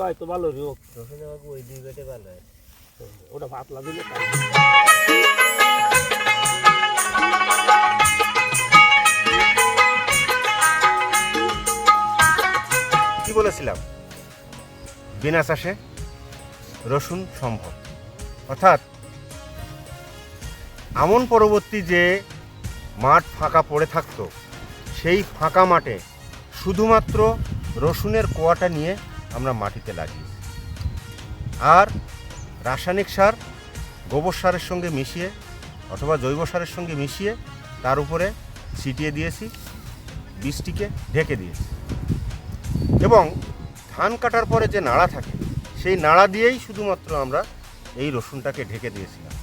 হয় তো ভালো হোক। রসুনের বাবু ওই 2 বেটে ভালো হয়। ওটা পাতলা দিলে কি বলেছিলাম, বিনা চাষে রসুন সম্ভব। অর্থাৎ আমন পরবর্তী যে মাঠ ফাঁকা পড়ে থাকতো, সেই ফাঁকা মাঠে শুধুমাত্র রসুনের কোয়াটা নিয়ে আমরা মাটিতে লাগিয়েছি। আর রাসায়নিক সার গোবর সারের সঙ্গে মিশিয়ে অথবা জৈব সারের সঙ্গে মিশিয়ে তার উপরে ছিটিয়ে দিয়েছি, বীজটিকে ঢেকে দিয়েছি। এবং ধান কাটার পরে যে নাড়া থাকে, সেই নাড়া দিয়েই শুধুমাত্র আমরা এই রসুনটাকে ঢেকে দিয়েছিলাম।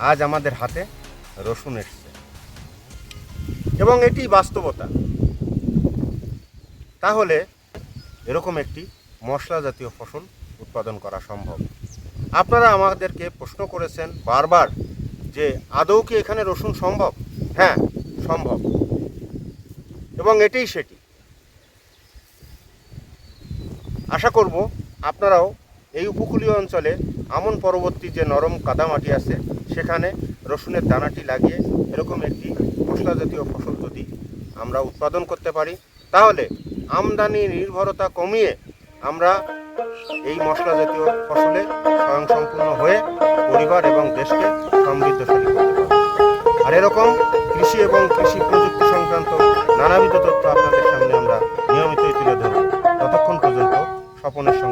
আজ আমাদের হাতে রসুন এসছে এবং এটি বাস্তবতা। তাহলে এরকম একটি মশলা জাতীয় ফসল উৎপাদন করা সম্ভব। আপনারা আমাদেরকে প্রশ্ন করেছেন বারবার যে আদৌ কি এখানে রসুন সম্ভব? হ্যাঁ, সম্ভব, এবং এটাই সেটি। আশা করব আপনারাও এই উপকূলীয় অঞ্চলে আমন পরবর্তী যে নরম কাদামাটি আছে, সেখানে রসুনের দানাটি লাগিয়ে এরকম একটি মশলা জাতীয় ফসল যদি আমরা উৎপাদন করতে পারি, তাহলে আমদানি নির্ভরতা কমিয়ে আমরা এই মশলা জাতীয় ফসলে স্বয়ংসম্পূর্ণ হয়ে পরিবার এবং দেশকে সমৃদ্ধশালী করতে পারব। আর এরকম কৃষি এবং কৃষি প্রযুক্তি সংক্রান্ত নানাবিধ তথ্য আপনাদের সামনে আমরা নিয়মিতই তুলে ধরব। ততক্ষণ পর্যন্ত স্বপনের সঙ্গে